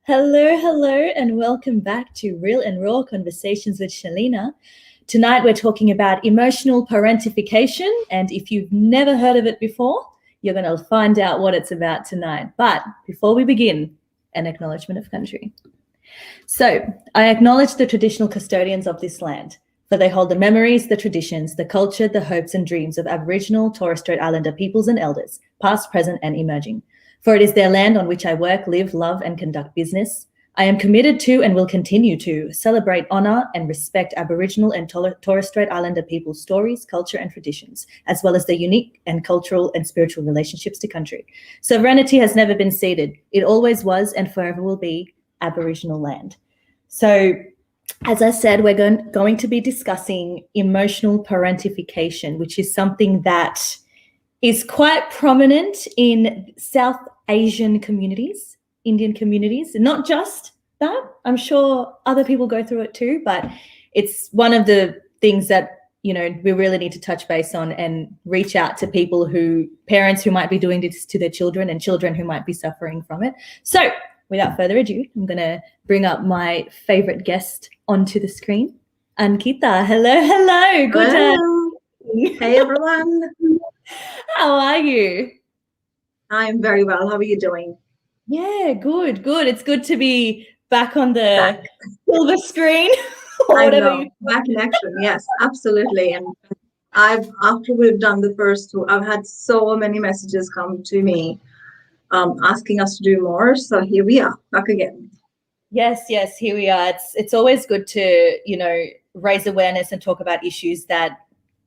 Hello, and welcome back to Real and Raw Conversations with Shalina. Tonight we're talking about emotional parentification, and if you've never heard of it before, you're going to find out what it's about tonight. But before we begin, an acknowledgement of country. So, I acknowledge the traditional custodians of this land, for they hold the memories, the traditions, the culture, the hopes and dreams of Aboriginal, Torres Strait Islander peoples and elders, past, present and emerging. For it is their land on which I work, live, love and conduct business. I am committed to and will continue to celebrate, honour and respect Aboriginal and Torres Strait Islander people's stories, culture and traditions, as well as their unique and cultural and spiritual relationships to country. Sovereignty has never been ceded. It always was and forever will be Aboriginal land. So, as I said, we're going to be discussing emotional parentification, which is something that is quite prominent in South Asian communities, Indian communities, not just that. I'm sure other people go through it too, but it's one of the things that, we really need to touch base on and reach out to parents who might be doing this to their children and children who might be suffering from it. So without further ado, I'm going to bring up my favorite guest onto the screen, Ankita. Hello. Good day. Hey, everyone. How are you? I'm very well. How are you doing? Yeah, good. It's good to be back on the silver screen. I know. Back in action. Yes, absolutely. And after we've done the first two, I've had so many messages come to me asking us to do more. So here we are, back again. Yes, here we are. It's always good to, raise awareness and talk about issues that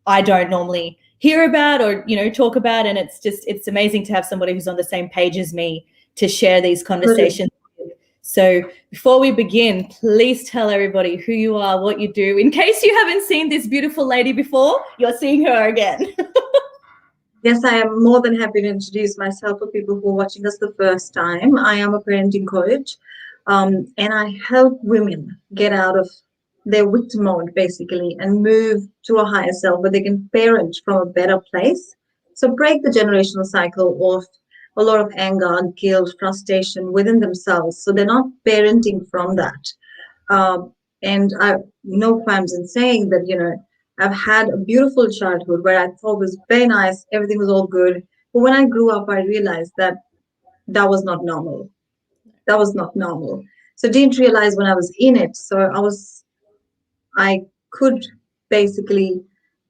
I don't normally hear about or, talk about. And it's amazing to have somebody who's on the same page as me to share these conversations. Really? So before we begin, please tell everybody who you are, what you do. In case you haven't seen this beautiful lady before, you're seeing her again. Yes, I am more than happy to introduce myself for people who are watching us the first time. I am a parenting coach, and I help women get out of their victim mode, basically, and move to a higher self where they can parent from a better place. So break the generational cycle of a lot of anger, guilt, frustration within themselves. So they're not parenting from that. And I no qualms in saying that, I've had a beautiful childhood where I thought was very nice, everything was all good. But when I grew up, I realized that was not normal. That was not normal. So didn't realize when I was in it. So I could basically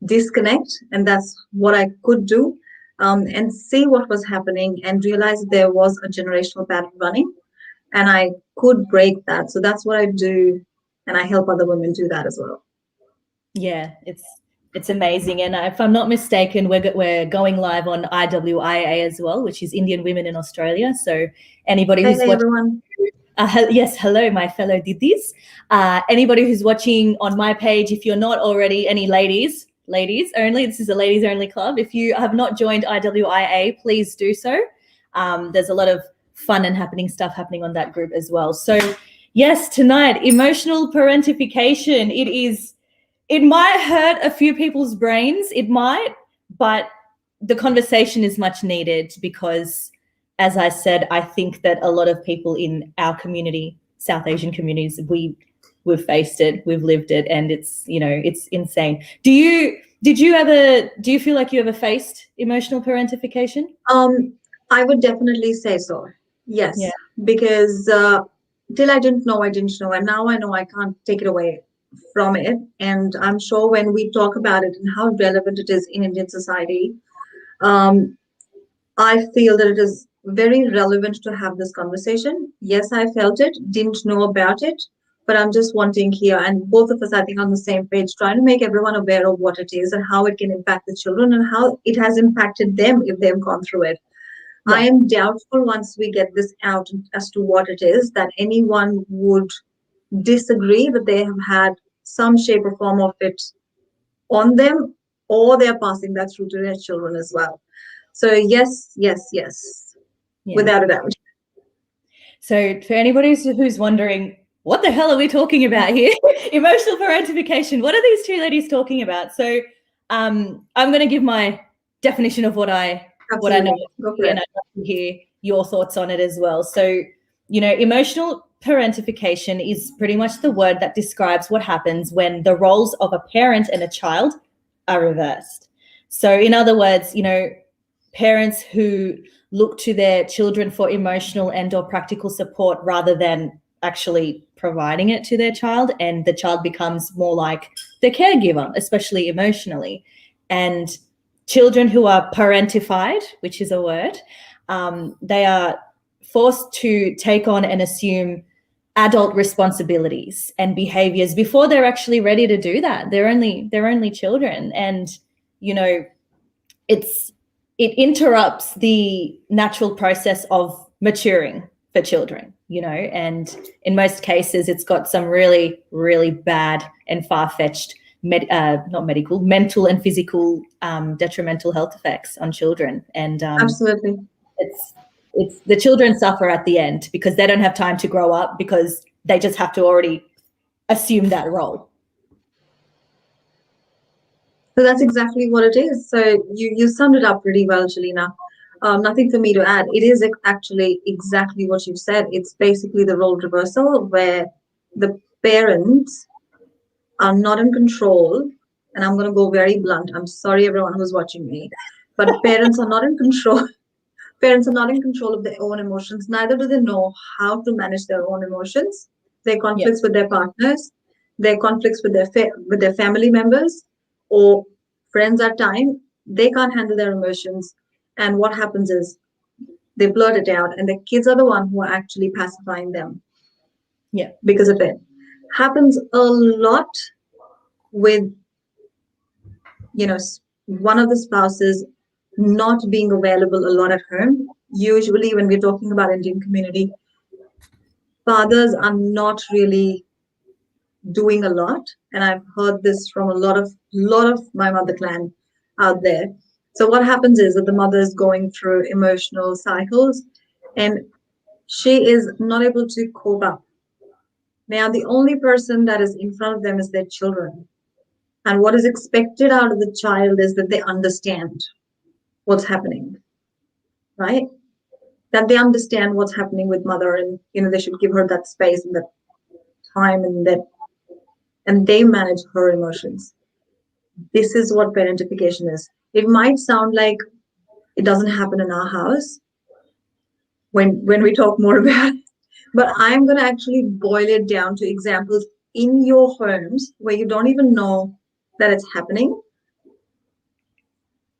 disconnect, and that's what I could do, and see what was happening and realize there was a generational pattern running, and I could break that. So that's what I do, and I help other women do that as well. Yeah, it's amazing. And if I'm not mistaken, we're going live on IWIA as well, which is Indian Women in Australia. So anybody who's watching, everyone. Yes, hello, my fellow Didis. Anybody who's watching on my page, if you're not already, any ladies only, this is a ladies only club. If you have not joined IWIA, please do so. There's a lot of fun and happening stuff happening on that group as well. So yes, tonight, emotional parentification. It might hurt a few people's brains, but the conversation is much needed because, as I said, I think that a lot of people in our community, South Asian communities, we've faced it, we've lived it, and it's insane. Do you feel like you ever faced emotional parentification? I would definitely say so. Yes, yeah. Because till I didn't know, and now I know I can't take it away from it. And I'm sure when we talk about it and how relevant it is in Indian society, I feel that it is very relevant to have this conversation. Yes, I felt it, didn't know about it, but I'm just wanting here, and both of us, I think, on the same page, trying to make everyone aware of what it is and how it can impact the children and how it has impacted them if they've gone through it. Yeah. I am doubtful once we get this out as to what it is, that anyone would disagree that they have had some shape or form of it on them, or they're passing that through to their children as well. So yes, yeah. Without a doubt. So for anybody who's wondering, what the hell are we talking about here? Emotional parentification. What are these two ladies talking about? So I'm going to give my definition of what I know, and I'd like to hear your thoughts on it as well. So Emotional parentification is pretty much the word that describes what happens when the roles of a parent and a child are reversed. So in other words, parents who look to their children for emotional and or practical support rather than actually providing it to their child, and the child becomes more like the caregiver, especially emotionally. And children who are parentified, which is a word, they are forced to take on and assume adult responsibilities and behaviors before they're actually ready to do that. They're only children, and it interrupts the natural process of maturing for children, and in most cases it's got some really, really bad and far-fetched mental and physical detrimental health effects on children. And Absolutely. it's the children suffer at the end because they don't have time to grow up, because they just have to already assume that role. So that's exactly what it is. So you summed it up pretty well, Shalina. Nothing for me to add. It is actually exactly what you've said. It's basically the role reversal where the parents are not in control. And I'm going to go very blunt. I'm sorry, everyone who's watching me, but parents are not in control. Parents are not in control of their own emotions. Neither do they know how to manage their own emotions. Their conflicts with their partners, their conflicts with their family members or friends at times. They can't handle their emotions. And what happens is they blurt it out, and the kids are the one who are actually pacifying them. Yeah. Because of it. Happens a lot with, one of the spouses not being available a lot at home. Usually when we're talking about Indian community, fathers are not really doing a lot. And I've heard this from a lot of my mother clan out there. So what happens is that the mother is going through emotional cycles and she is not able to cope up. Now, the only person that is in front of them is their children. And what is expected out of the child is that they understand what's happening, right? That they understand what's happening with mother, and they should give her that space and that time, and they manage her emotions. This is what parentification is. It might sound like it doesn't happen in our house when we talk more about it, but I'm going to actually boil it down to examples in your homes where you don't even know that it's happening,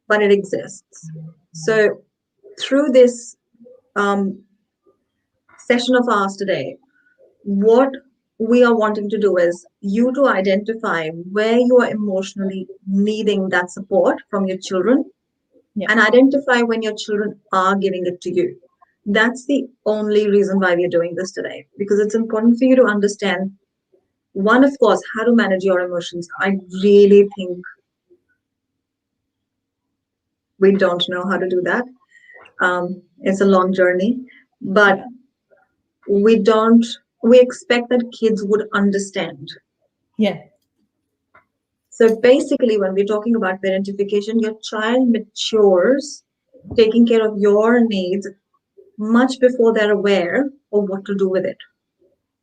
but it exists. So through this session of ours today, what we are wanting to do is you to identify where you are emotionally needing that support from your children, and identify when your children are giving it to you. That's the only reason why we are doing this today, because it's important for you to understand, one, of course, how to manage your emotions. I really think we don't know how to do that. It's a long journey, but we expect that kids would understand. Yeah. So basically, when we're talking about parentification, your child matures taking care of your needs much before they're aware of what to do with it.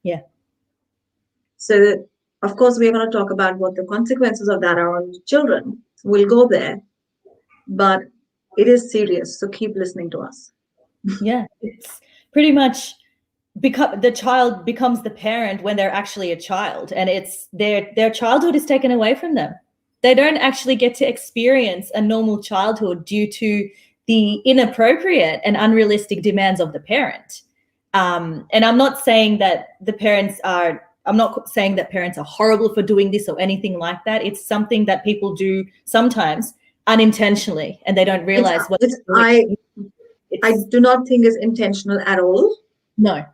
Yeah. So, of course, we're going to talk about what the consequences of that are on children. We'll go there, but it is serious. So keep listening to us. Yeah. It's pretty much the child becomes the parent when they're actually a child, and it's their childhood is taken away from them. They don't actually get to experience a normal childhood due to the inappropriate and unrealistic demands of the parent. And I'm not saying that parents are horrible for doing this or anything like that. It's something that people do sometimes unintentionally, and they don't realize I do not think it's intentional at all. No.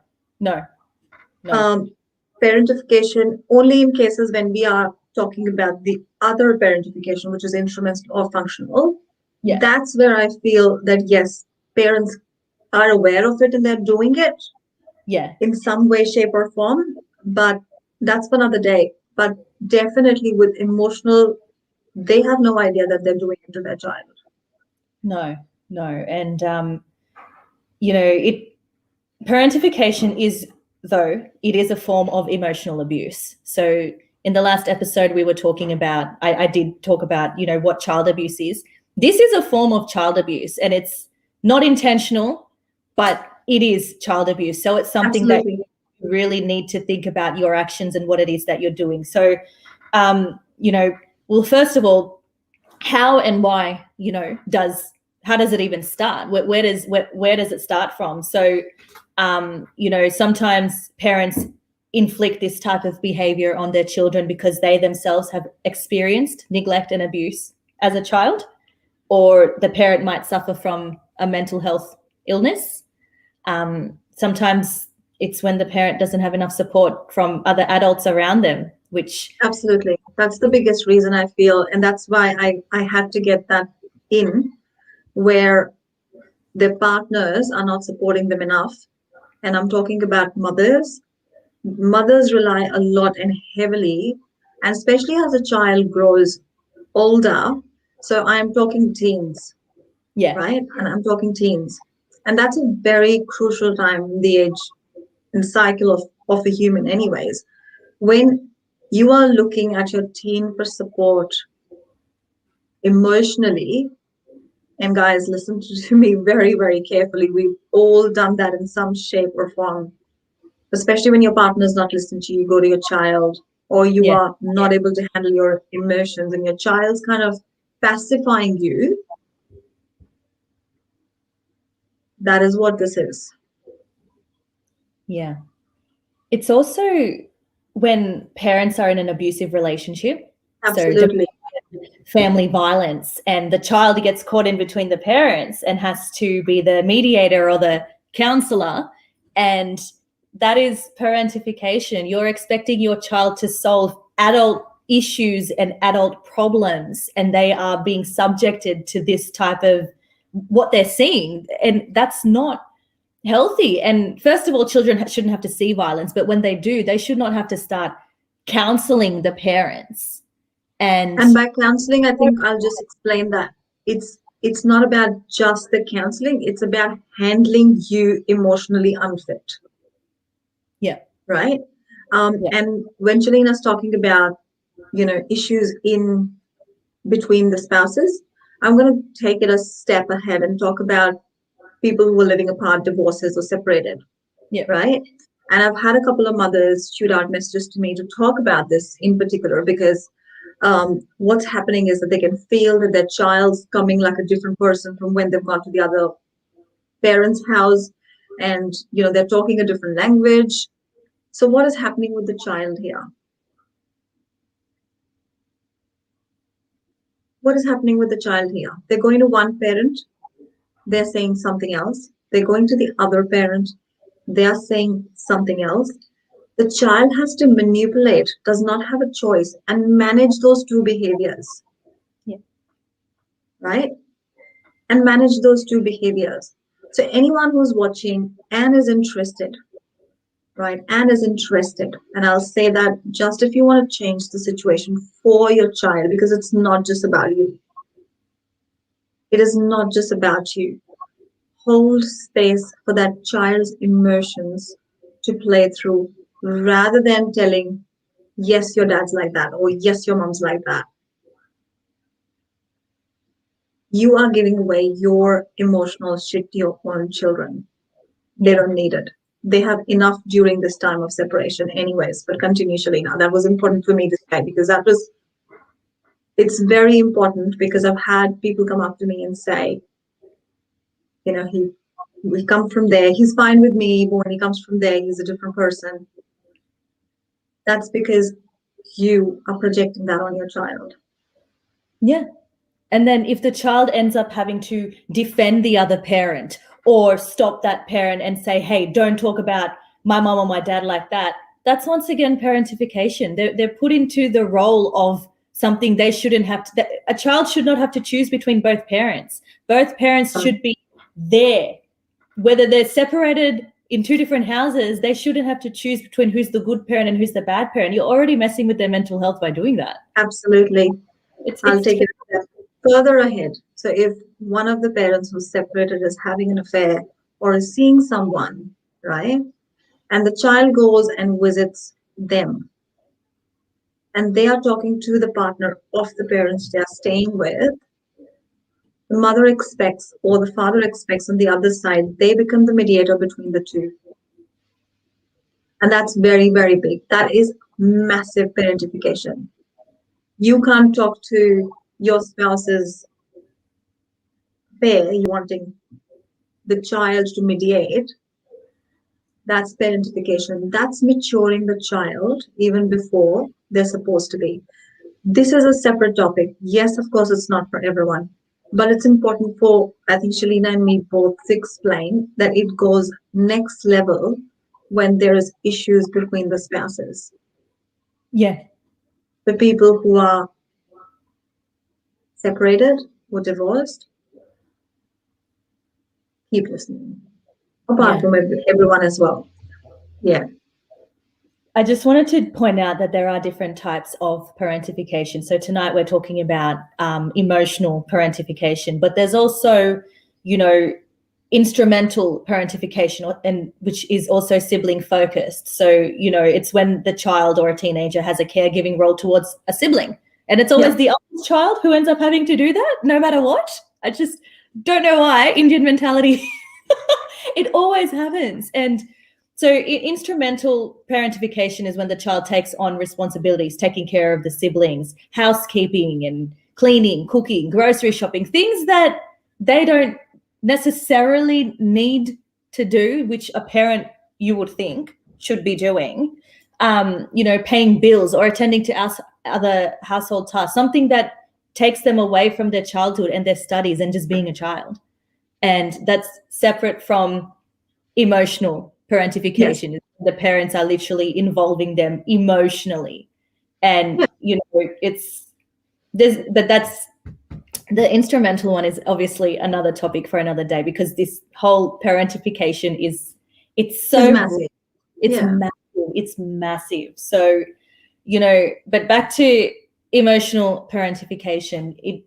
Parentification only in cases when we are talking about the other parentification, which is instrumental or functional. Yeah. That's where I feel that, yes, parents are aware of it and they're doing it. Yeah. In some way, shape, or form, but that's for another day. But definitely with emotional, they have no idea that they're doing it to their child. No. And Parentification is, though, it is a form of emotional abuse. So in the last episode, we were talking about, I did talk about, what child abuse is. This is a form of child abuse, and it's not intentional, but it is child abuse. So it's something that you really need to think about your actions and what it is that you're doing. So, well, first of all, how and why, how does it even start? Where does it start from? So, sometimes parents inflict this type of behavior on their children because they themselves have experienced neglect and abuse as a child, or the parent might suffer from a mental health illness. Sometimes it's when the parent doesn't have enough support from other adults around them, which... Absolutely. That's the biggest reason I feel. And that's why I had to get that in, where their partners are not supporting them enough. And I'm talking about mothers. Mothers rely a lot and heavily, and especially as a child grows older. So I'm talking teens, right? And I'm talking teens. And that's a very crucial time in the age and cycle of a human anyways. When you are looking at your teen for support emotionally, and guys, listen to me very, very carefully. We've all done that in some shape or form, especially when your partner's not listening to you, go to your child, or you are not able to handle your emotions and your child's kind of pacifying you. That is what this is. Yeah. It's also when parents are in an abusive relationship. Absolutely. So family violence, and the child gets caught in between the parents and has to be the mediator or the counselor. And that is parentification. You're expecting your child to solve adult issues and adult problems, and they are being subjected to this type of what they're seeing. And that's not healthy. And first of all, children shouldn't have to see violence, but when they do, they should not have to start counseling the parents. And by counseling, I think I'll just explain that it's not about just the counseling, it's about handling you emotionally unfit. Yeah. Right. And when Shalina's talking about, issues in between the spouses, I'm going to take it a step ahead and talk about people who are living apart, divorces or separated. Yeah. Right. And I've had a couple of mothers shoot out messages to me to talk about this in particular, because what's happening is that they can feel that their child's coming like a different person from when they've gone to the other parent's house, and they're talking a different language. So what is happening with the child here? What is happening with the child here? They're going to one parent, they're saying something else. They're going to the other parent, they're saying something else. The child has to manipulate, does not have a choice, and manage those two behaviors. Yeah. Right? And manage those two behaviors. So anyone who's watching and is interested, right, and is interested, and I'll say that just if you want to change the situation for your child, because it's not just about you. It is not just about you. Hold space for that child's emotions to play through, rather than telling, yes, your dad's like that, or yes, your mom's like that. You are giving away your emotional shit to your own children. They don't need it. They have enough during this time of separation anyways. But continue, Shalina. That was important for me to say, because it's very important, because I've had people come up to me and say, we come from there, he's fine with me, but when he comes from there, he's a different person. That's because you are projecting that on your child. Yeah. And then if the child ends up having to defend the other parent or stop that parent and say, hey, don't talk about my mom or my dad like that, that's once again parentification. They're put into the role of something they shouldn't have to. A child should not have to choose between both parents. Both parents should be there. Whether they're separated in two different houses, they shouldn't have to choose between who's the good parent and who's the bad parent. You're already messing with their mental health by doing that. Absolutely. I'll take it a step further ahead. So if one of the parents who's separated is having an affair or is seeing someone, right? And the child goes and visits them, and they are talking to the partner of the parents they are staying with. The mother expects or the father expects on the other side, they become the mediator between the two. And that's very, very big. That is massive parentification. You can't talk to your spouse's affair, you wanting the child to mediate. That's parentification. That's maturing the child even before they're supposed to be. This is a separate topic. Yes, of course, it's not for everyone, but it's important for, I think, Shalina and me both to explain that it goes next level when there is issues between the spouses. Yeah. The people who are separated or divorced, keep listening. Apart Yeah. from everyone as well. Yeah. I just wanted to point out that there are different types of parentification. So tonight we're talking about emotional parentification, but there's also, instrumental parentification, and which is also sibling focused. So, it's when the child or a teenager has a caregiving role towards a sibling. And it's always the oldest child who ends up having to do that, no matter what. I just don't know why. Indian mentality. It always happens. And so instrumental parentification is when the child takes on responsibilities, taking care of the siblings, housekeeping and cleaning, cooking, grocery shopping, things that they don't necessarily need to do, which a parent, you would think, should be doing. Paying bills or attending to other household tasks, something that takes them away from their childhood and their studies and just being a child. And that's separate from emotional parentification. Yes. The parents are literally involving them emotionally. And, it's this, but that's the instrumental one is obviously another topic for another day, because this whole parentification it's so massive. It's massive. So, but back to emotional parentification,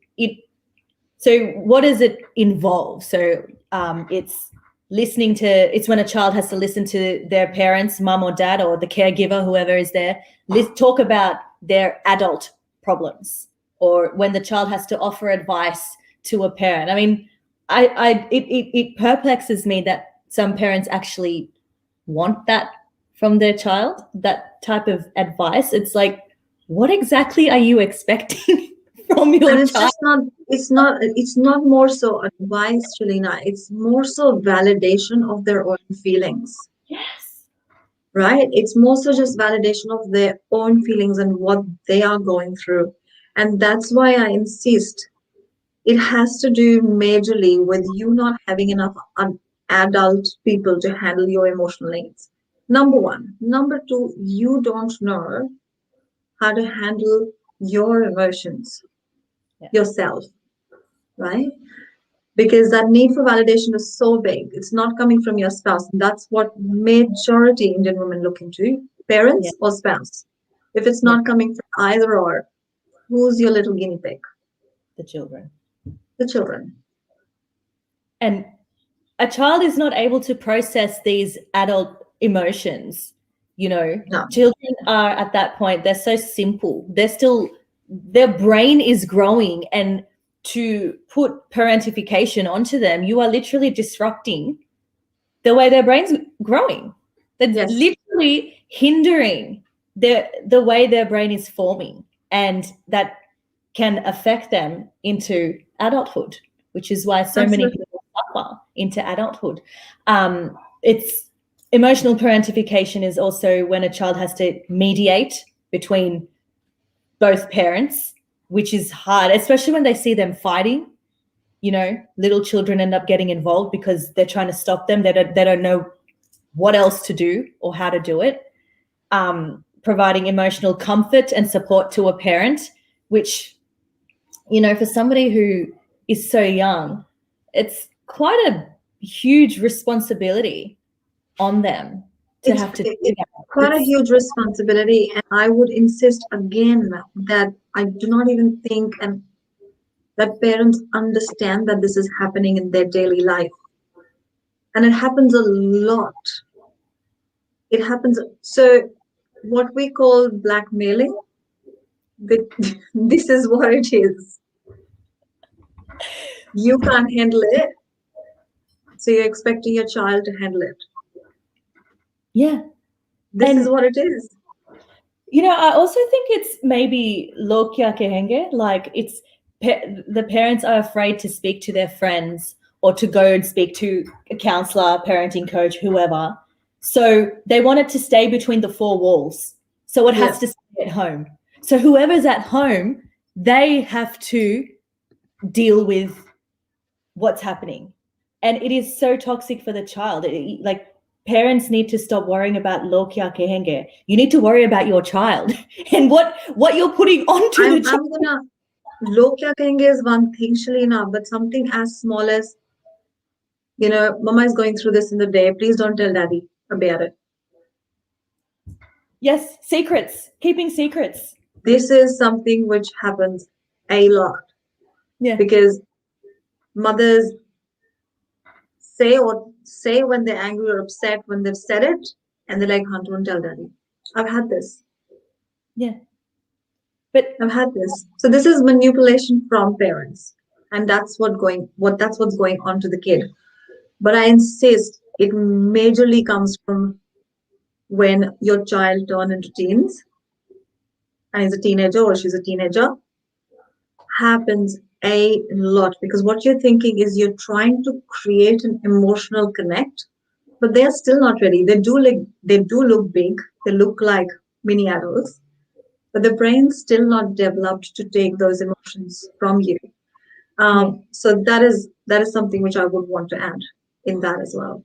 so what does it involve? So it's it's when a child has to listen to their parents, mum or dad, or the caregiver, whoever is there, talk about their adult problems, or when the child has to offer advice to a parent. I mean, it perplexes me that some parents actually want that from their child, that type of advice. It's like, what exactly are you expecting from your And it's child? just not, it's not more so advice, Shalina. It's more so validation of their own feelings. Yes. Right? It's more so just validation of their own feelings and what they are going through. And that's why I insist it has to do majorly with you not having enough adult people to handle your emotional needs. Number one. Number two, you don't know how to handle your emotions yourself, right? Because that need for validation is so big. It's not coming from your spouse. And that's what majority Indian women look into, parents or spouse. If it's not coming from either or, who's your little guinea pig? The children. The children. And a child is not able to process these adult emotions. No. Children are at that point, they're so simple. Their brain is growing, and to put parentification onto them, you are literally disrupting the way their brain's growing. That's literally hindering the way their brain is forming, and that can affect them into adulthood, which is why so many people suffer into adulthood. It's emotional parentification is also when a child has to mediate between both parents, which is hard, especially when they see them fighting. Little children end up getting involved because they're trying to stop them. They don't know what else to do or how to do it. Providing emotional comfort and support to a parent, which, for somebody who is so young, it's quite a huge responsibility on them to have to do that. Quite a huge responsibility. And I would insist again that I do not even think and that parents understand that this is happening in their daily life. And it happens a lot. It happens. So what we call blackmailing, this is what it is. You can't handle it, so you're expecting your child to handle it. Yeah. This is And what it is. I also think it's maybe lo kya kehenge, like it's the parents are afraid to speak to their friends or to go and speak to a counselor, parenting coach, whoever. So they want it to stay between the four walls. So it has Yeah. to stay at home. So whoever's at home, they have to deal with what's happening. And it is so toxic for the child. Like parents need to stop worrying about lo kya kehenge. You need to worry about your child and what you're putting onto the child. I'm gonna Log kya kahenge is one thing, Shalina, but something as small as, Mama is going through this in the day. Please don't tell daddy about it. Yes, secrets, keeping secrets. This is something which happens a lot Yeah. because mothers say when they're angry or upset when they've said it, and they're like, "Huh, don't tell daddy." I've had this. Yeah. But I've had this. So this is manipulation from parents, and that's what's going on to the kid. But I insist it majorly comes from when your child turn into teens and is a teenager or she's a teenager. Happens a lot because what you're thinking is you're trying to create an emotional connect, but they're still not ready. They do look big. They look like mini adults, but the brain's still not developed to take those emotions from you. yeah. So that is something which I would want to add in that as well.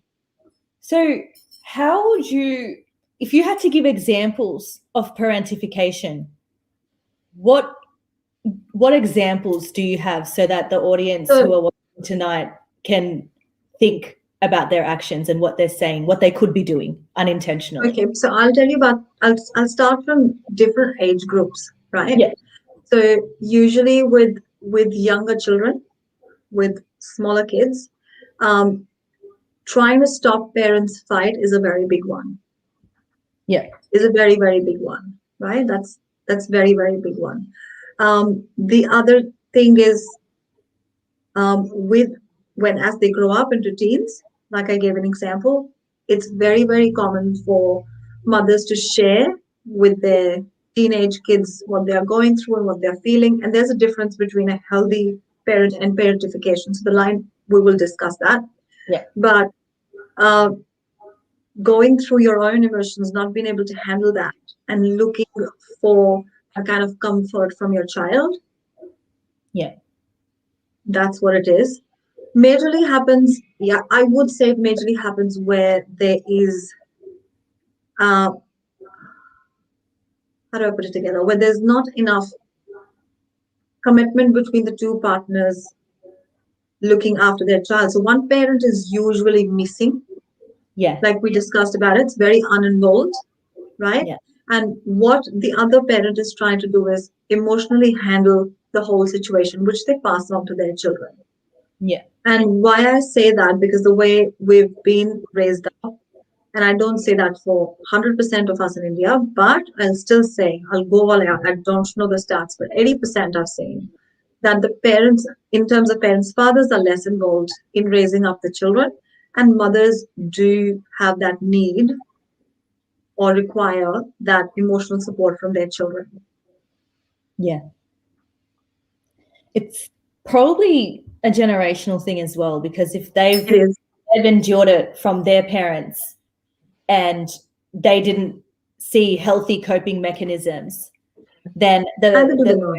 So how would you, if you had to give examples of parentification, what examples do you have so that the audience who So are watching tonight can think about their actions and what they're saying, what they could be doing unintentionally? okay, so I'll tell you about. I'll start from different age groups, right? Yeah. So usually with younger children, with smaller kids, um, trying to stop parents fight is a very big one. Yeah. Is a very very big one, right? That's very very big one. The other thing is with when as they grow up into teens, like I gave an example, it's very very common for mothers to share with their teenage kids what they are going through and what they're feeling, and there's a difference between a healthy parent and parentification. So the line we will discuss that, Yeah. but uh, going through your own emotions, not being able to handle that, and looking for a kind of comfort from your child, Yeah. that's what it is. Majorly happens, yeah, I would say it majorly happens where there is, uh, how do I put it together? Where there's not enough commitment between the two partners looking after their child. So one parent is usually missing, Yeah. like we discussed about it, it's very uninvolved, right? Yeah. And what the other parent is trying to do is emotionally handle the whole situation, which they pass on to their children. Yeah. And why I say that, because the way we've been raised up, and I don't say that for 100% of us in India, but I'll still say, I'll go all out. I don't know the stats, but 80% are saying that the parents, in terms of parents, fathers are less involved in raising up the children, and mothers do have that need or require that emotional support from their children. Yeah. It's probably a generational thing as well, because if It is. they've endured it from their parents and they didn't see healthy coping mechanisms, then Neither do they the know.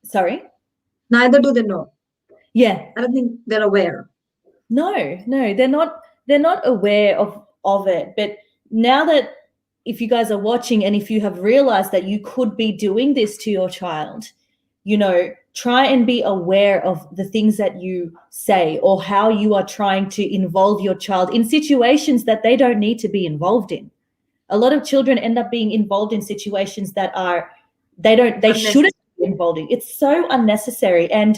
sorry? Neither do they know. Yeah. I don't think they're aware. No, they're not aware of it. But now that, if you guys are watching and if you have realized that you could be doing this to your child, try and be aware of the things that you say or how you are trying to involve your child in situations that they don't need to be involved in. A lot of children end up being involved in situations that they shouldn't be involved in. It's so unnecessary. And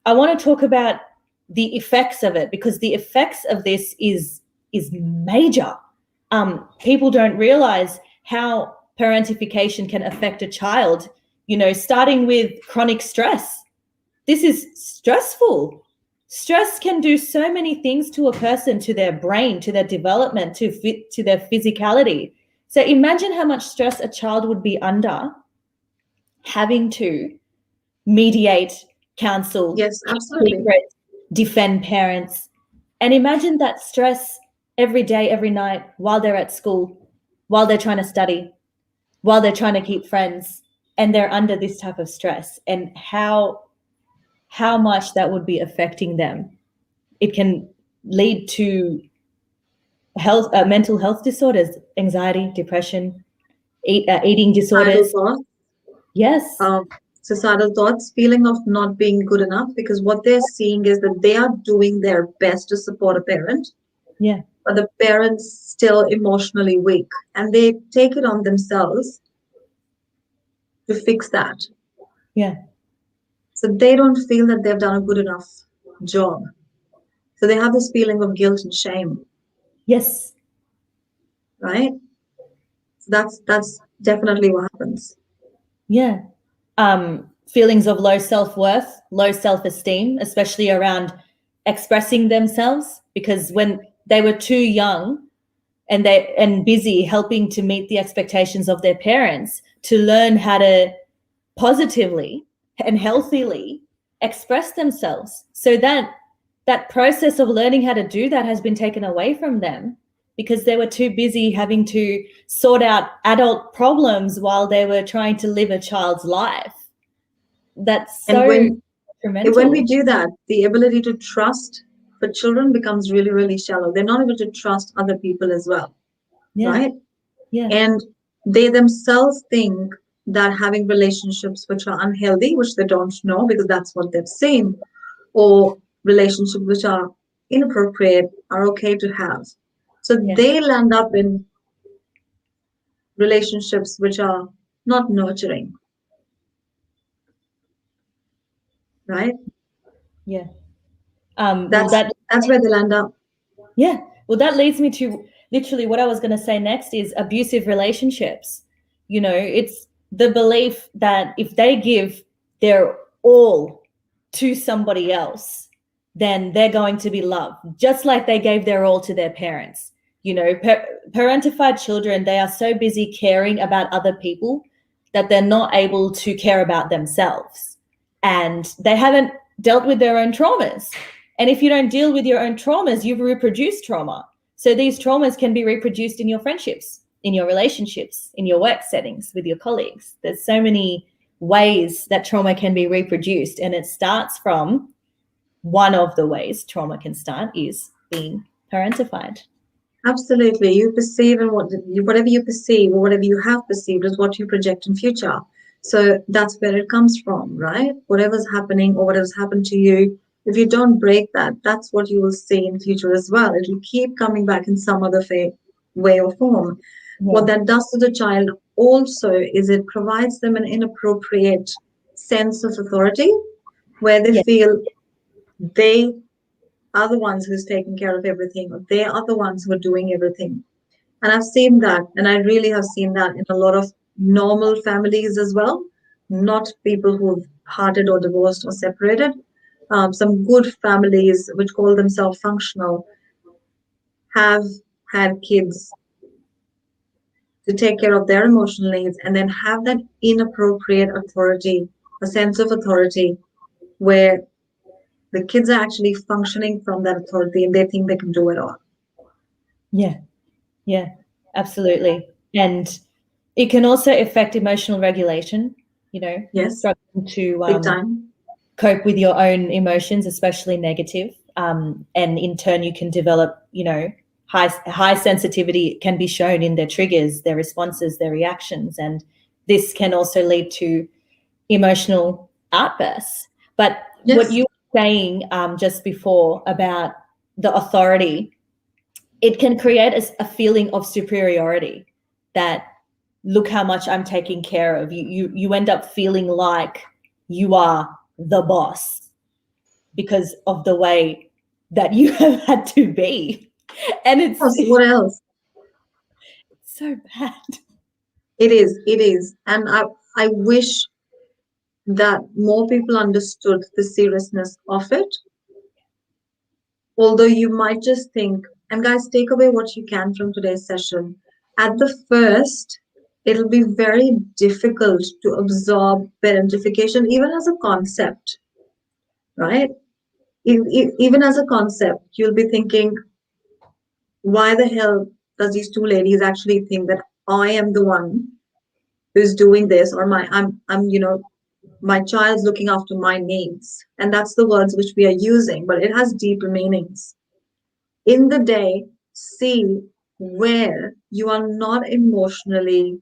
I want to talk about the effects of it, because the effects of this is major. People don't realize how parentification can affect a child, starting with chronic stress. This is stressful. Stress can do so many things to a person, to their brain, to their development, to their physicality. So imagine how much stress a child would be under having to mediate, counsel, Yes, absolutely. defend parents. And imagine that stress every day, every night, while they're at school, while they're trying to study, while they're trying to keep friends, and they're under this type of stress, and how much that would be affecting them. It can lead to mental health disorders, anxiety, depression, eating Suicidal disorders. thoughts, Yes. suicidal thoughts, feeling of not being good enough, because what they're seeing is that they are doing their best to support a parent, Yeah. but the parent's still emotionally weak, and they take it on themselves to fix that. Yeah. So they don't feel that they've done a good enough job. So they have this feeling of guilt and shame, Yes. right? So that's definitely what happens. Yeah. Feelings of low self-worth, low self-esteem, especially around expressing themselves, because when they were too young and busy helping to meet the expectations of their parents, to learn how to positively and healthily express themselves. So that process of learning how to do that has been taken away from them because they were too busy having to sort out adult problems while they were trying to live a child's life. That's And so when we detrimental. do that, the ability to trust for children becomes really, really shallow. They're not able to trust other people as well, Yeah. right? Yeah. And they themselves think that having relationships which are unhealthy, which they don't know because that's what they've seen, or relationships which are inappropriate are okay to have. So Yeah. they'll end up in relationships which are not nurturing, right? Yeah. Well, That's where they'll end up. yeah. Well, that leads me to literally what I was going to say next is abusive relationships. It's the belief that if they give their all to somebody else, then they're going to be loved, just like they gave their all to their parents. Parentified children, they are so busy caring about other people that they're not able to care about themselves. And they haven't dealt with their own traumas. And if you don't deal with your own traumas, you've reproduced trauma. So these traumas can be reproduced in your friendships, in your relationships, in your work settings with your colleagues. There's so many ways that trauma can be reproduced. And it starts from one of the ways trauma can start is being parentified. Absolutely. You perceive and whatever you perceive or whatever you have perceived is what you project in future. So that's where it comes from, right? Whatever's happening or whatever's happened to you, if you don't break that, that's what you will see in future as well. It will keep coming back in some other way or form. Yeah. What that does to the child also is it provides them an inappropriate sense of authority where they feel they are the ones who's taking care of everything, or they are the ones who are doing everything. And I've seen that, and I really have seen that in a lot of normal families as well, not people who've parted or divorced or separated. Some good families, which call themselves functional, have had kids to take care of their emotional needs and then have that inappropriate authority, a sense of authority, where the kids are actually functioning from that authority and they think they can do it all. Yeah. Yeah, absolutely. And it can also affect emotional regulation, Yes, struggling to big time. cope with your own emotions, especially negative. And in turn, you can develop, high sensitivity can be shown in their triggers, their responses, their reactions. And this can also lead to emotional outbursts. But what Yes. you were saying just before about the authority, it can create a feeling of superiority that look how much I'm taking care of. You end up feeling like you are the boss because of the way that you have had to be. And it's What else? so bad. It is. And I wish that more people understood the seriousness of it. Although you might just think, and guys, take away what you can from today's session. At the first, it'll be very difficult to absorb parentification, even as a concept, right? Even as a concept, you'll be thinking, why the hell does these two ladies actually think that I am the one who's doing this, or my child's looking after my needs? And that's the words which we are using, but it has deeper meanings. In the day, see where you are not emotionally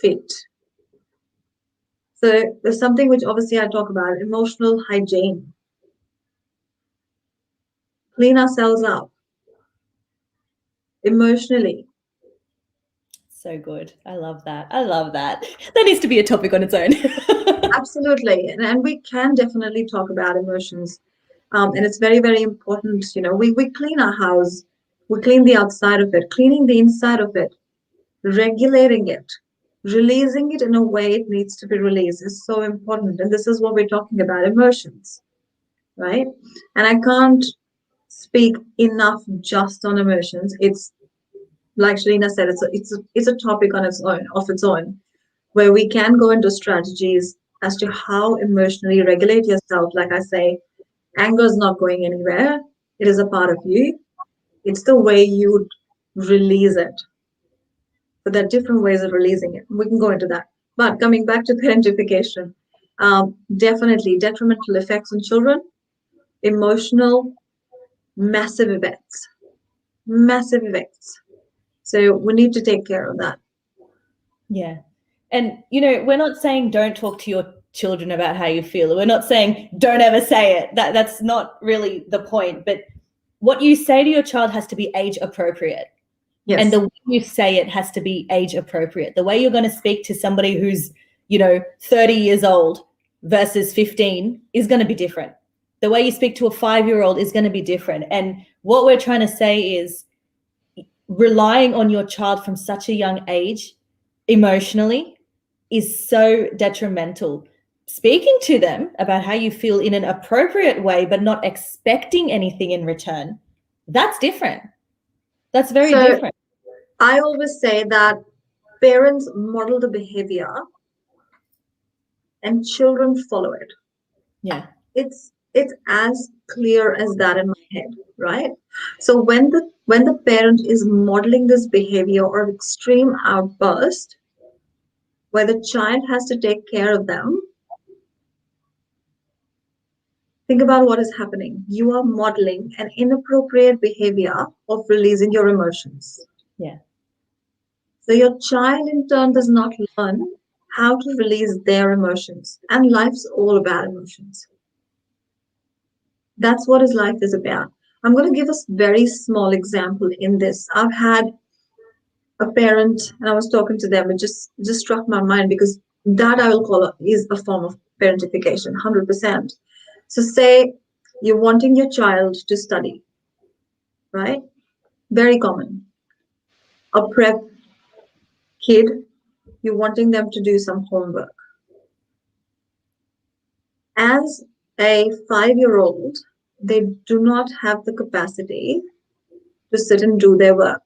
fit. So there's something which obviously I talk about, emotional hygiene. Clean ourselves up emotionally. So good. I love that. I love that. That needs to be a topic on its own. Absolutely. And we can definitely talk about emotions. And it's very, very important. We clean our house, we clean the outside of it, cleaning the inside of it, regulating it, releasing it in a way it needs to be released is so important. And this is what we're talking about, emotions, right? And I can't speak enough just on emotions. It's like Shalina said, it's a topic on its own, of its own, where we can go into strategies as to how emotionally regulate yourself. Like I say, anger is not going anywhere. It is a part of you. It's the way you release it. But there are different ways of releasing it. We can go into that. But coming back to parentification, definitely detrimental effects on children, emotional, massive effects, massive effects. So we need to take care of that. Yeah. And, we're not saying don't talk to your children about how you feel. We're not saying don't ever say it. That's not really the point. But what you say to your child has to be age appropriate. Yes. And the way you say it has to be age appropriate. The way you're going to speak to somebody who's, 30 years old versus 15 is going to be different. The way you speak to a 5-year-old is going to be different. And what we're trying to say is relying on your child from such a young age emotionally is so detrimental. Speaking to them about how you feel in an appropriate way, but not expecting anything in return, that's different. That's very different. I always say that parents model the behavior and children follow it. Yeah. It's as clear as that in my head, right? So when the parent is modeling this behavior or extreme outburst where the child has to take care of them, think about what is happening. You are modeling an inappropriate behavior of releasing your emotions. Yeah. So your child in turn does not learn how to release their emotions. And life's all about emotions. That's what his life is about. I'm going to give a very small example in this. I've had a parent, and I was talking to them, it just struck my mind because that I will call is a form of parentification, 100%. So say you're wanting your child to study, right? Very common. A prep kid, you're wanting them to do some homework. As a 5-year-old, they do not have the capacity to sit and do their work.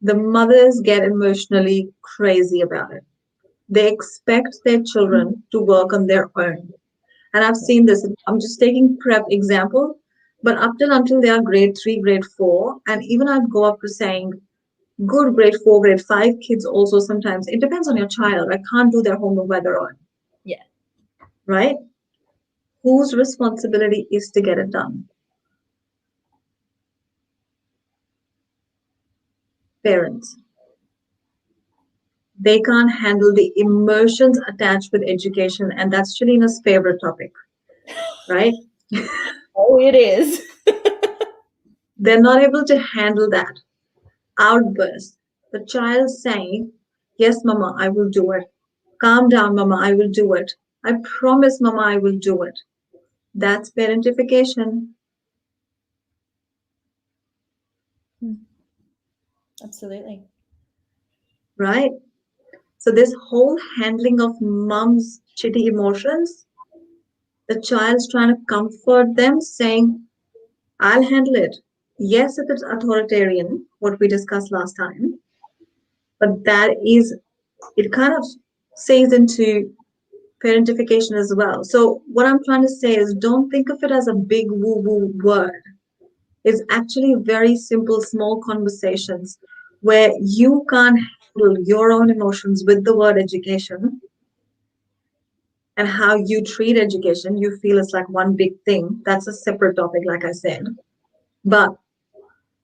The mothers get emotionally crazy about it. They expect their children to work on their own. And I've seen this, I'm just taking prep example, but up till until they are grade 3, grade 4, and even I'd go up to saying, good grade 4, grade 5 kids also sometimes, it depends on your child. I can't do their homework by their own. Yeah. Right? Whose responsibility is to get it done? Parents. They can't handle the emotions attached with education, and that's Shalina's favorite topic, right? Oh, it is. They're not able to handle that outburst. The child saying, yes, mama, I will do it. Calm down, mama, I will do it. I promise, mama, I will do it. That's parentification. Absolutely. right? So this whole handling of mom's shitty emotions, the child's trying to comfort them, saying, I'll handle it. Yes, if it's authoritarian, what we discussed last time, but that is, it kind of says into parentification as well. So what I'm trying to say is don't think of it as a big woo-woo word. It's actually very simple, small conversations where you can't handle your own emotions with the word education and how you treat education. You feel it's like one big thing. That's a separate topic, like I said. But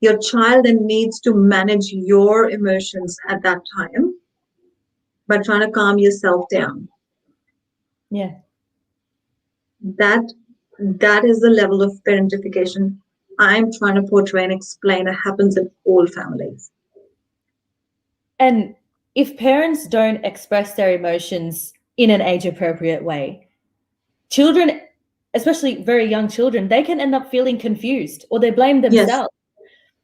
your child then needs to manage your emotions at that time by trying to calm yourself down. Yeah. That is the level of parentification I'm trying to portray and explain. It happens in all families. And if parents don't express their emotions in an age appropriate way, children, especially very young children, they can end up feeling confused or they blame Yes, themselves.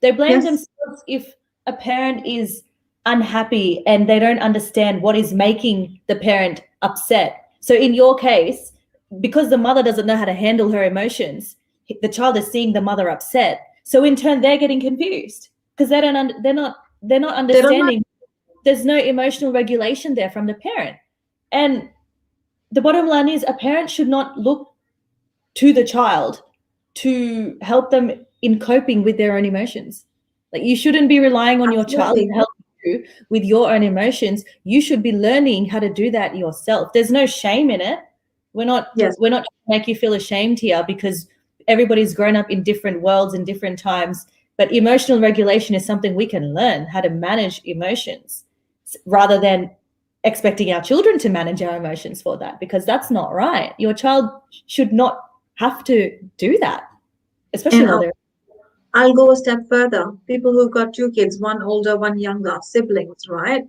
They blame yes, themselves if a parent is unhappy and they don't understand what is making the parent upset. So in your case, because the mother doesn't know how to handle her emotions, the child is seeing the mother upset. So in turn, they're getting confused because they're not they don't know. understanding. There's no emotional regulation there from the parent. And the bottom line is a parent should not look to the child to help them in coping with their own emotions. Like you shouldn't be relying on your child Absolutely. to help you with your own emotions. You should be learning how to do that yourself. There's no shame in it. We're not Yes. we're not trying to make you feel ashamed here because everybody's grown up in different worlds in different times. But emotional regulation is something we can learn how to manage emotions rather than expecting our children to manage our emotions for that, because that's not right. Your child should not have to do that, especially And while they're I'll go a step further. People who've got two kids, one older, one younger, siblings, right?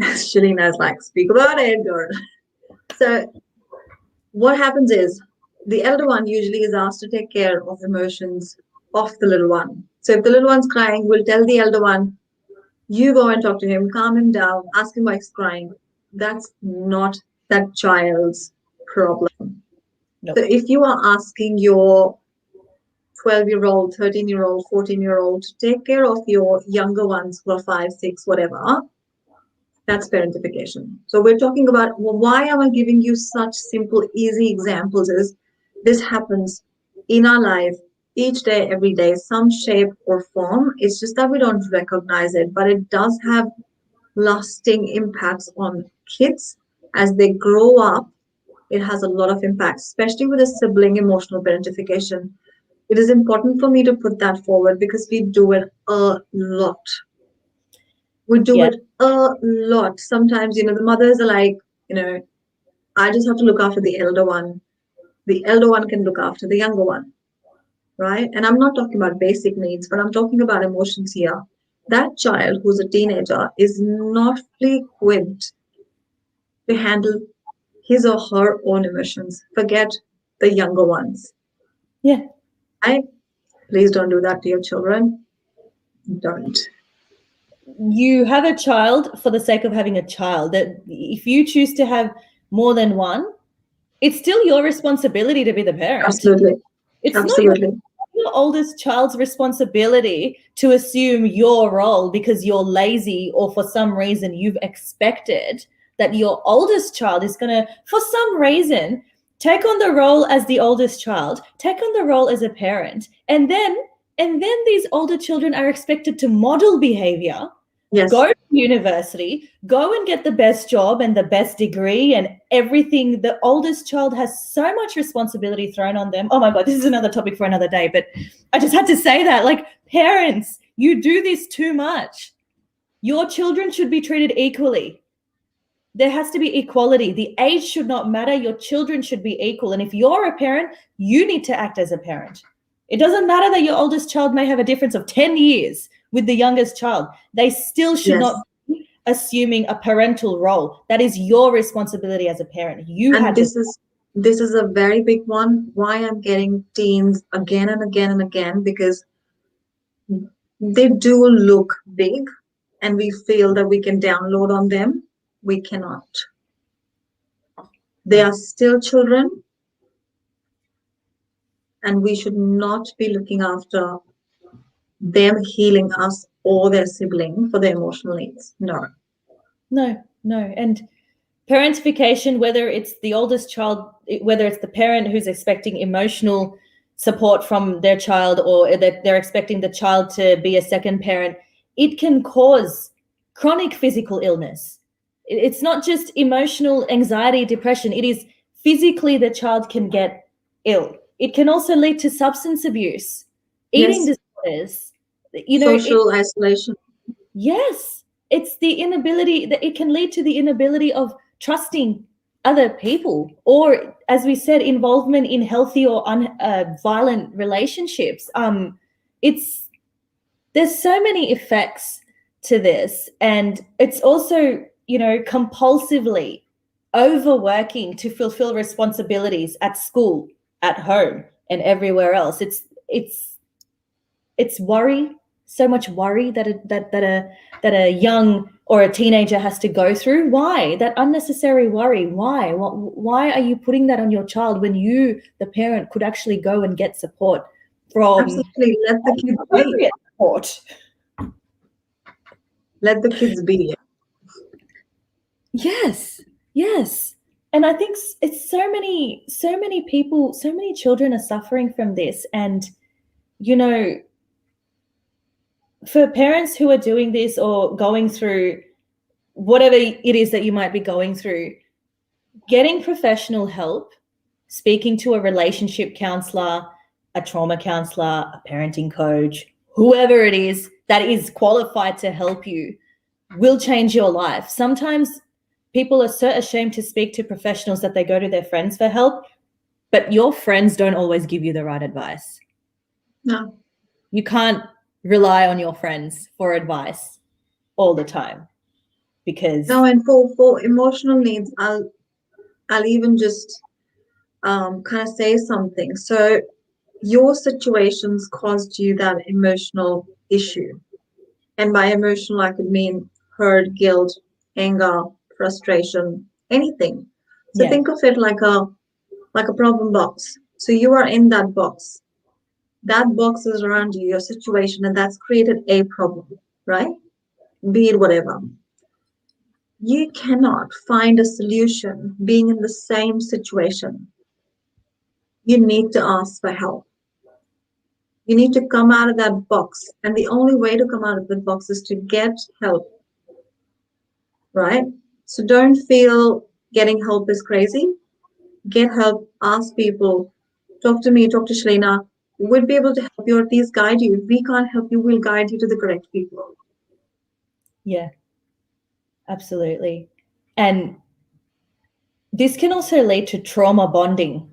Shalina's like, speak about it, girl. So what happens is the elder one usually is asked to take care of emotions of the little one. So if the little one's crying, we'll tell the elder one, you go and talk to him, calm him down, ask him why he's crying. That's not that child's problem. nope. So if you are asking your 12-year-old, 13-year-old, 14-year-old to take care of your younger ones who are 5, 6, whatever, that's parentification. So we're talking about, well, why am I giving you such simple, easy examples? Is this happens in our life each day, every day, some shape or form. It's just that we don't recognize it, but it does have lasting impacts on kids as they grow up. It has a lot of impact, especially with a sibling emotional parentification. It is important for me to put that forward because we do it a lot. We do Yeah. it a lot. Sometimes, the mothers are like, I just have to look after the elder one. The elder one can look after the younger one, right? And I'm not talking about basic needs, but I'm talking about emotions here. That child who's a teenager is not fully equipped to handle his or her own emotions. Forget the younger ones. Yeah. Right? Please don't do that to your children. Don't. You have a child for the sake of having a child. That if you choose to have more than one, it's still your responsibility to be the parent. Absolutely. It's not Absolutely. your oldest child's responsibility to assume your role because you're lazy or for some reason you've expected that your oldest child is going to, for some reason, take on the role as the oldest child, take on the role as a parent, and then these older children are expected to model behavior, Yes. go to university, go and get the best job and the best degree and everything. The oldest child has so much responsibility thrown on them. Oh my God, this is another topic for another day, but I just had to say that. Like, parents, you do this too much. Your children should be treated equally. There has to be equality. The age should not matter. Your children should be equal. And if you're a parent, you need to act as a parent. It doesn't matter that your oldest child may have a difference of 10 years with the youngest child. They still should Yes. not be assuming a parental role. That is your responsibility as a parent. You And had to. this is a very big one. Why I'm getting teens again and again and again, because they do look big, and we feel that we can download on them, we cannot. They are still children, and we should not be looking after them healing us or their sibling for their emotional needs. No. No. And parentification, whether it's the oldest child, whether it's the parent who's expecting emotional support from their child, or that they're expecting the child to be a second parent, it can cause chronic physical illness. It's not just emotional anxiety, depression. It is physically the child can get ill. It can also lead to substance abuse, eating disorders. Social isolation. Yes, it's the inability that it can lead to the inability of trusting other people, or, as we said, involvement in healthy or violent relationships. There's so many effects to this, and it's also, compulsively overworking to fulfill responsibilities at school, at home, and everywhere else. It's worry, so much worry that a young or a teenager has to go through. Why that unnecessary worry? Why are you putting that on your child when you, the parent, could actually go and get support from? Absolutely. Let the kids be. Support. Let the kids be. Yes. And I think it's so many people, so many children are suffering from this. And for parents who are doing this or going through whatever it is that you might be going through, getting professional help, speaking to a relationship counselor, a trauma counselor, a parenting coach, whoever it is that is qualified to help you, will change your life. Sometimes people are so ashamed to speak to professionals that they go to their friends for help, but your friends don't always give you the right advice. No. You can't rely on your friends for advice all the time, because no. And for emotional needs, I'll even just kind of say something. So your situations caused you that emotional issue, and by emotional I could mean hurt, guilt, anger, frustration, anything. So think of it like a problem box. So you are in that box. That box is around you, your situation, and that's created a problem, right? Be it whatever. You cannot find a solution being in the same situation. You need to ask for help. You need to come out of that box. And the only way to come out of that box is to get help, right? So don't feel getting help is crazy. Get help, ask people, talk to me, talk to Shalina. We'll be able to help you or at least guide you. If we can't help you, we'll guide you to the correct people. Yeah, absolutely. And this can also lead to trauma bonding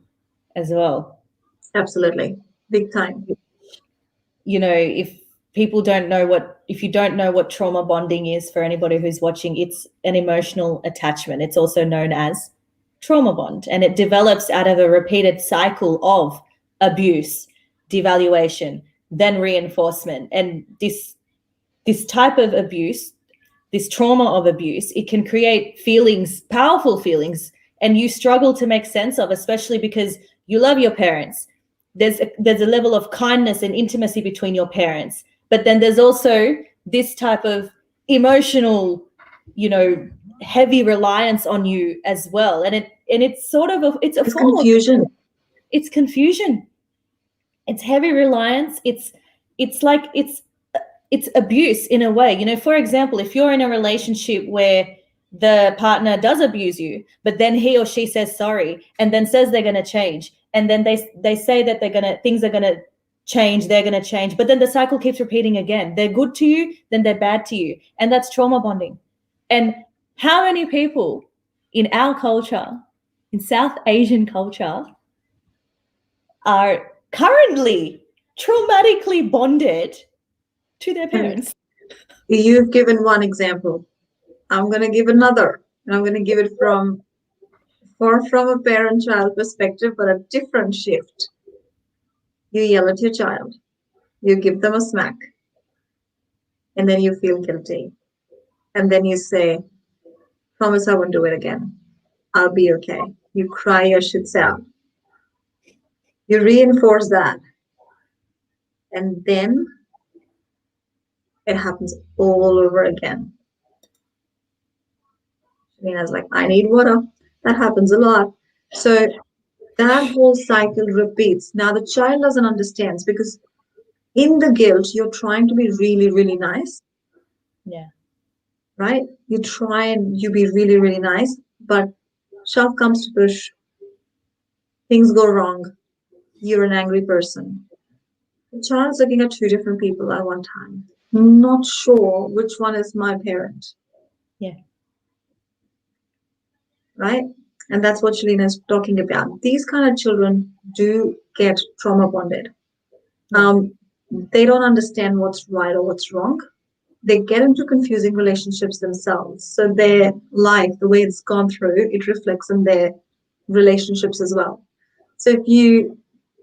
as well. Absolutely. Big time. If you don't know what trauma bonding is, for anybody who's watching, it's an emotional attachment. It's also known as trauma bond, and it develops out of a repeated cycle of abuse, devaluation, then reinforcement. And this type of abuse, this trauma of abuse, it can create feelings, powerful feelings, and you struggle to make sense of, especially because you love your parents. There's a level of kindness and intimacy between your parents, but then there's also this type of emotional, heavy reliance on you as well. And it's sort of it's confusion. It's confusion. It's heavy reliance. It's abuse in a way. For example, if you're in a relationship where the partner does abuse you, but then he or she says sorry and then says they're going to change, and then they say that things are going to change, they're going to change, but then the cycle keeps repeating again. They're good to you, then they're bad to you, and that's trauma bonding. And how many people in our culture, in South Asian culture, are currently traumatically bonded to their parents? You've given one example. I'm going to give another, and I'm going to give it from a parent-child perspective, but a different shift. You yell at your child, you give them a smack, and then you feel guilty. And then you say, promise I won't do it again. I'll be okay. You cry your shits out. You reinforce that. And then it happens all over again. Shalina's like, I need water. That happens a lot. So that whole cycle repeats. Now the child doesn't understand because in the guilt, you're trying to be really, really nice. Yeah. Right? You try and you be really, really nice, but shove comes to push, things go wrong, you're an angry person. The child's looking at two different people at one time, not sure which one is my parent. Yeah. Right? And that's what Shalina is talking about. These kind of children do get trauma bonded. Yeah. They don't understand what's right or what's wrong. They get into confusing relationships themselves. So their life, the way it's gone through, it reflects in their relationships as well. So if you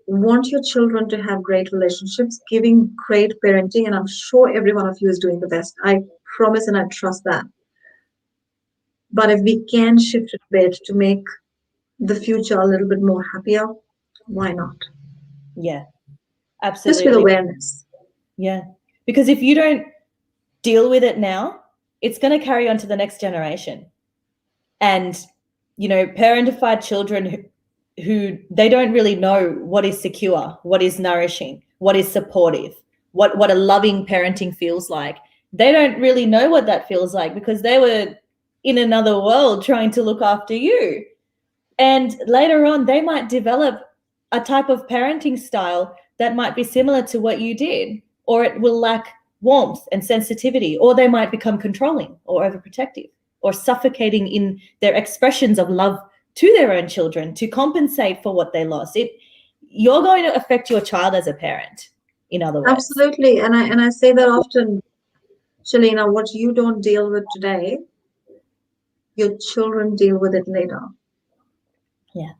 want your children to have great relationships, giving great parenting, and I'm sure every one of you is doing the best. I promise and I trust that. But if we can shift it a bit to make the future a little bit more happier, why not? Yeah. Just with Absolutely. awareness. Yeah. Because if you don't deal with it now, it's going to carry on to the next generation. And, parentified children who they don't really know what is secure, what is nourishing, what is supportive, what a loving parenting feels like. They don't really know what that feels like because they were in another world trying to look after you. And later on, they might develop a type of parenting style that might be similar to what you did, or it will lack warmth and sensitivity, or they might become controlling or overprotective or suffocating in their expressions of love to their own children to compensate for what they lost. You're going to affect your child as a parent, in other words. Absolutely. And I say that often, Shalina, what you don't deal with today, your children deal with it later. Yeah.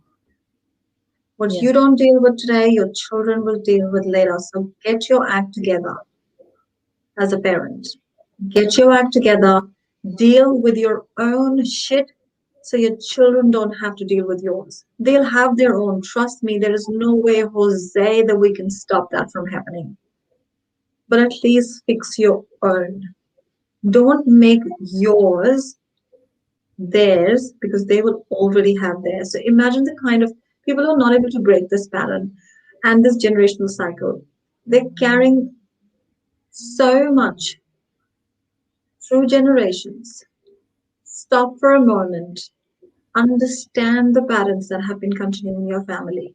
What Yeah. you don't deal with today, your children will deal with later. So get your act together as a parent. Get your act together. Deal with your own shit so your children don't have to deal with yours. They'll have their own. Trust me, there is no way, Jose, that we can stop that from happening. But at least fix your own. Don't make yours theirs because they will already have theirs. So imagine the kind of people who are not able to break this pattern and this generational cycle. They're carrying so much through generations. Stop for a moment, understand the patterns that have been continuing in your family,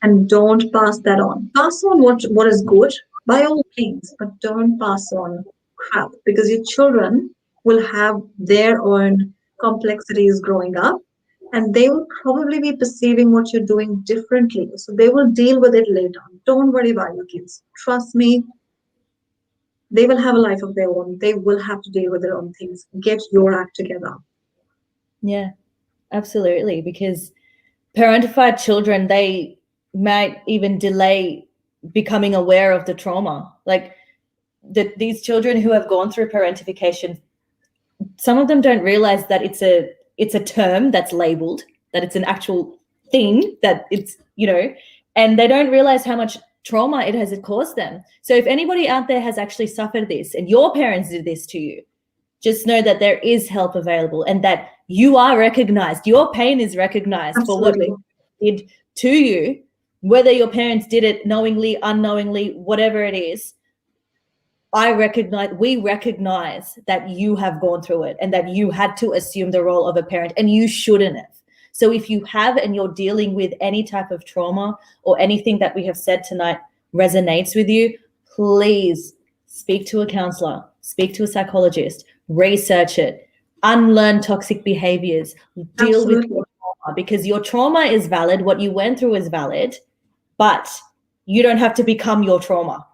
and don't pass that on. Pass on what is good by all means, but don't pass on crap because your children will have their own complexities growing up and they will probably be perceiving what you're doing differently. So they will deal with it later. Don't worry about your kids. Trust me, they will have a life of their own. They will have to deal with their own things. Get your act together. Yeah, absolutely. Because parentified children, they might even delay becoming aware of the trauma. Like these children who have gone through parentification, some of them don't realize that it's a term that's labeled, that it's an actual thing, that it's, and they don't realize how much trauma it has caused them. So if anybody out there has actually suffered this and your parents did this to you, just know that there is help available and that you are recognized. Your pain is recognized Absolutely. for what did to you, whether your parents did it knowingly, unknowingly, whatever it is. We recognize that you have gone through it and that you had to assume the role of a parent and you shouldn't have. So if you have and you're dealing with any type of trauma or anything that we have said tonight resonates with you, please speak to a counselor, speak to a psychologist, research it, unlearn toxic behaviors, deal with your trauma, because your trauma is valid. What you went through is valid, but you don't have to become your trauma.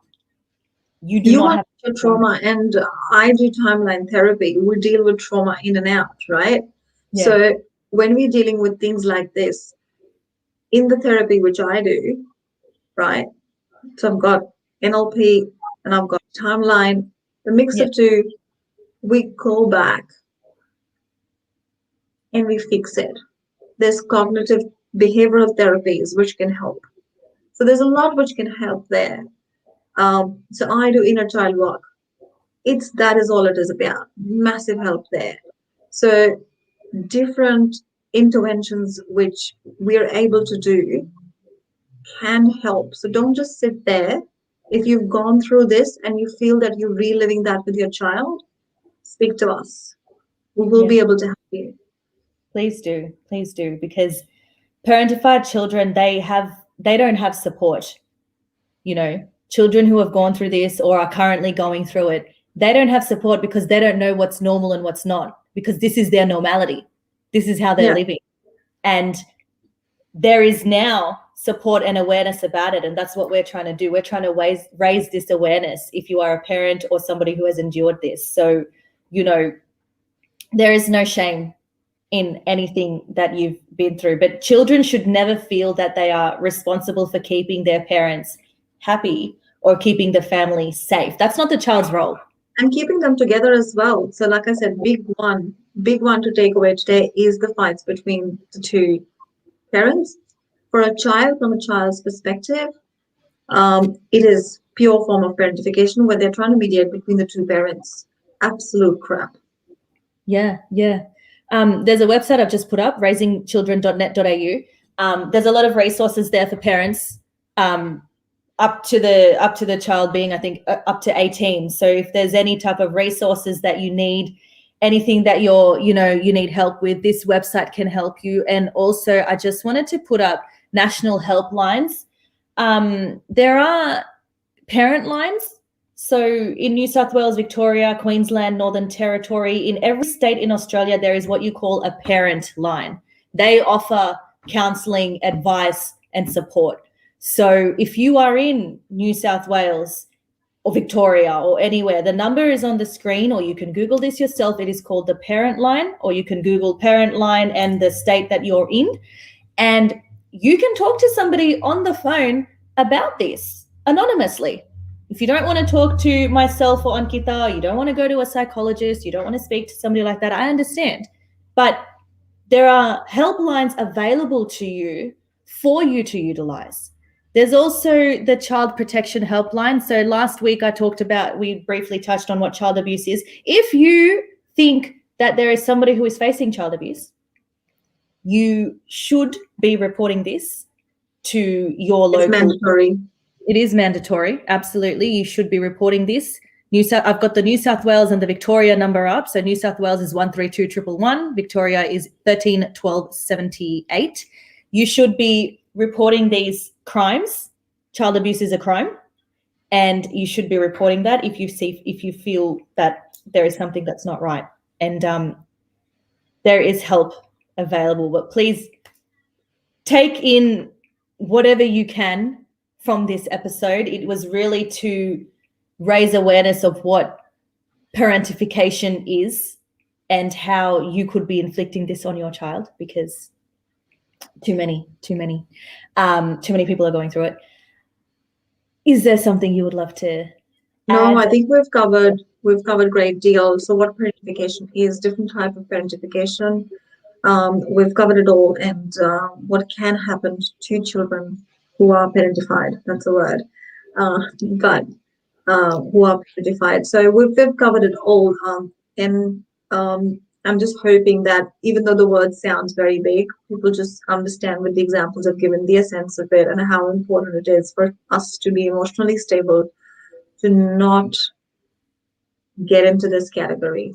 You do not want have your trauma, and I do timeline therapy. We deal with trauma in and out, right? Yeah. So when we're dealing with things like this, in the therapy which I do, right? So I've got NLP and I've got timeline, the mix of two. we go back and we fix it. There's cognitive behavioral therapies which can help. So there's a lot which can help there. So I do inner child work. That is all it is about. Massive help there. So different interventions which we are able to do can help. So don't just sit there. If you've gone through this and you feel that you're reliving that with your child, speak to us. We will be able to help you. Please do, because parentified children, they don't have support. Children who have gone through this or are currently going through it, they don't have support because they don't know what's normal and what's not, because this is their normality. This is how they're living. And there is now support and awareness about it. And that's what we're trying to do. We're trying to raise this awareness if you are a parent or somebody who has endured this. So, there is no shame in anything that you've been through, but children should never feel that they are responsible for keeping their parents happy or keeping the family safe. That's not the child's role. And keeping them together as well. So like I said, big one to take away today is the fights between the two parents. For a child, from a child's perspective, it is pure form of parentification where they're trying to mediate between the two parents. Absolute crap. Yeah. There's a website I've just put up, raisingchildren.net.au. There's a lot of resources there for parents up to the child being, I think, up to 18. So if there's any type of resources that you need, anything that you need help with, this website can help you. And also, I just wanted to put up national helplines. There are parent lines. So in New South Wales, Victoria, Queensland, Northern Territory, in every state in Australia, there is what you call a parent line. They offer counselling, advice, and support. So if you are in New South Wales or Victoria or anywhere, the number is on the screen, or you can Google this yourself. It is called the Parent Line, or you can Google Parent Line and the state that you're in. And you can talk to somebody on the phone about this anonymously. If you don't want to talk to myself or Ankita, you don't want to go to a psychologist, you don't want to speak to somebody like that, I understand. But there are helplines available to you for you to utilize. There's also the Child Protection Helpline. So last week we briefly touched on what child abuse is. If you think that there is somebody who is facing child abuse, you should be reporting this to your local. It's mandatory. It is mandatory. Absolutely. You should be reporting this. I've got the New South Wales and the Victoria number up. So New South Wales is 132 Victoria is 13 12 78. You should be reporting these crimes. Child abuse is a crime, and you should be reporting that if you feel that there is something that's not right. And there is help available, but please take in whatever you can from this episode. It was really to raise awareness of what parentification is and how you could be inflicting this on your child, because too many people are going through it. Is there something you would love to add? No, I think we've covered great deal. So what parentification is, different type of parentification. We've covered it all, and what can happen to children who are parentified. That's a word. But who are parentified. So we've covered it all. And I'm just hoping that even though the word sounds very big, people just understand with the examples I've given the essence of it and how important it is for us to be emotionally stable, to not get into this category.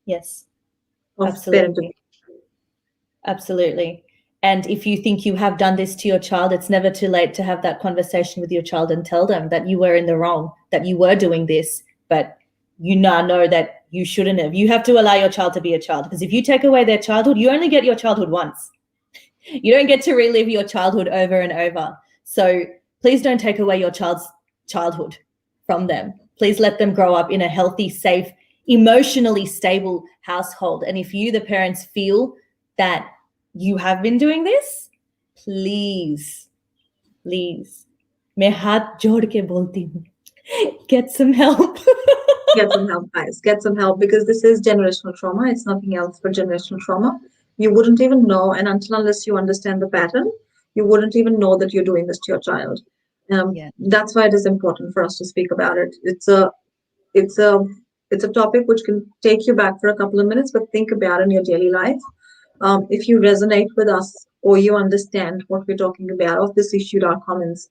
Yes, absolutely. Absolutely. And if you think you have done this to your child, it's never too late to have that conversation with your child and tell them that you were in the wrong, that you were doing this, but you now know that you shouldn't have. You have to allow your child to be a child, because if you take away their childhood, you only get your childhood once. You don't get to relive your childhood over and over. So please don't take away your child's childhood from them. Please let them grow up in a healthy, safe, emotionally stable household. And if you, the parents, feel that you have been doing this, please, मैं हाथ जोड़ के बोलती हूँ, get some help. Get some help, guys. Get some help, because this is generational trauma. It's nothing else but generational trauma. You wouldn't even know, and unless you understand the pattern, you wouldn't even know that you're doing this to your child. Yeah. That's why it is important for us to speak about it. It's a it's a topic which can take you back for a couple of minutes, but think about in your daily life. If you resonate with us or you understand what we're talking about, of this issue, our comments,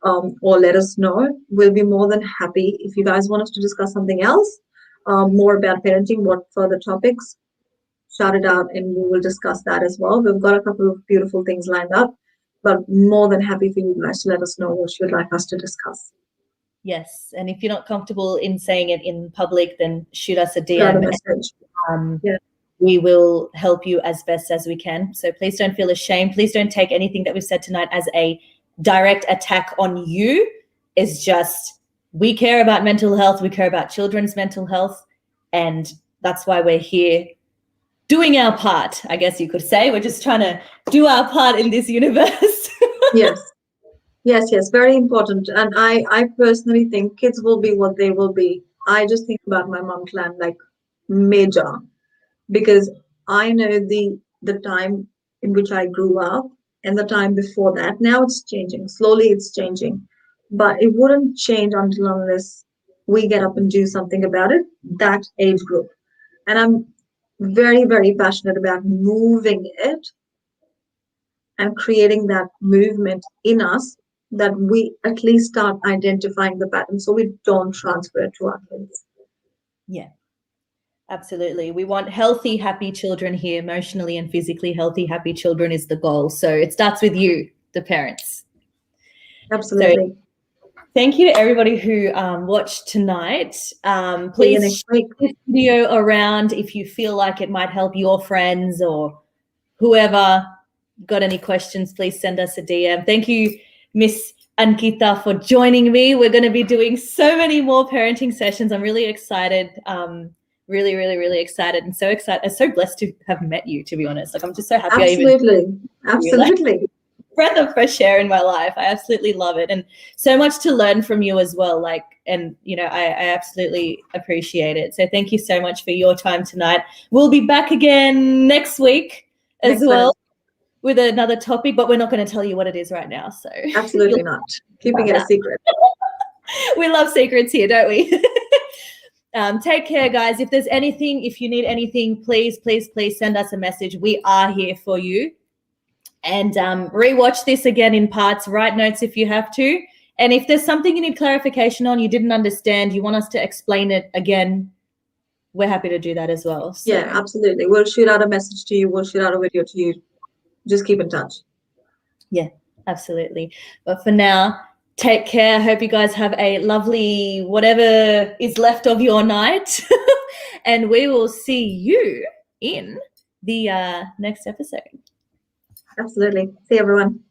or let us know. We'll be more than happy. If you guys want us to discuss something else, more about parenting, what further topics, shout it out and we will discuss that as well. We've got a couple of beautiful things lined up, but more than happy for you guys to let us know what you'd like us to discuss. Yes. And if you're not comfortable in saying it in public, then shoot us a Got a DM. message. Yeah. We will help you as best as we can. So please don't feel ashamed. Please don't take anything that we've said tonight as a direct attack on you. It's just, we care about mental health. We care about children's mental health. And that's why we're here doing our part, I guess you could say. We're just trying to do our part in this universe. Yes, very important. And I personally think kids will be what they will be. I just think about my mom clan like major, because I know the time in which I grew up and the time before that. Now it's changing. Slowly it's changing. But it wouldn't change until unless we get up and do something about it, that age group. And I'm very, very passionate about moving it and creating that movement in us, that we at least start identifying the pattern so we don't transfer it to our kids. Yeah. Absolutely. We want healthy, happy children here. Emotionally and physically healthy, happy children is the goal. So it starts with you, the parents. Absolutely. So thank you to everybody who watched tonight. Please share this video around if you feel like it might help your friends or whoever. Got any questions, please send us a DM. Thank you, Miss Ankita, for joining me. We're going to be doing so many more parenting sessions. I'm really excited. Really, really, really excited and so excited. I'm so blessed to have met you, to be honest. Like, I'm just so happy. Absolutely. Breath of fresh air in my life. I absolutely love it. And so much to learn from you as well. Like, and you know, I absolutely appreciate it. So thank you so much for your time tonight. We'll be back again next week as well with another topic, but we're not going to tell you what it is right now. So absolutely not. Keeping it a secret. We love secrets here, don't we? Take care, guys. If there's anything, if you need anything, please send us a message. We are here for you. And rewatch this again in parts, write notes if you have to. And if there's something you need clarification on, you didn't understand, you want us to explain it again, we're happy to do that as well. So. Yeah, absolutely. We'll shoot out a message to you. We'll shoot out a video to you. Just keep in touch. Yeah, absolutely. But for now, take care. Hope you guys have a lovely whatever is left of your night. And we will see you in the next episode. Absolutely. See everyone.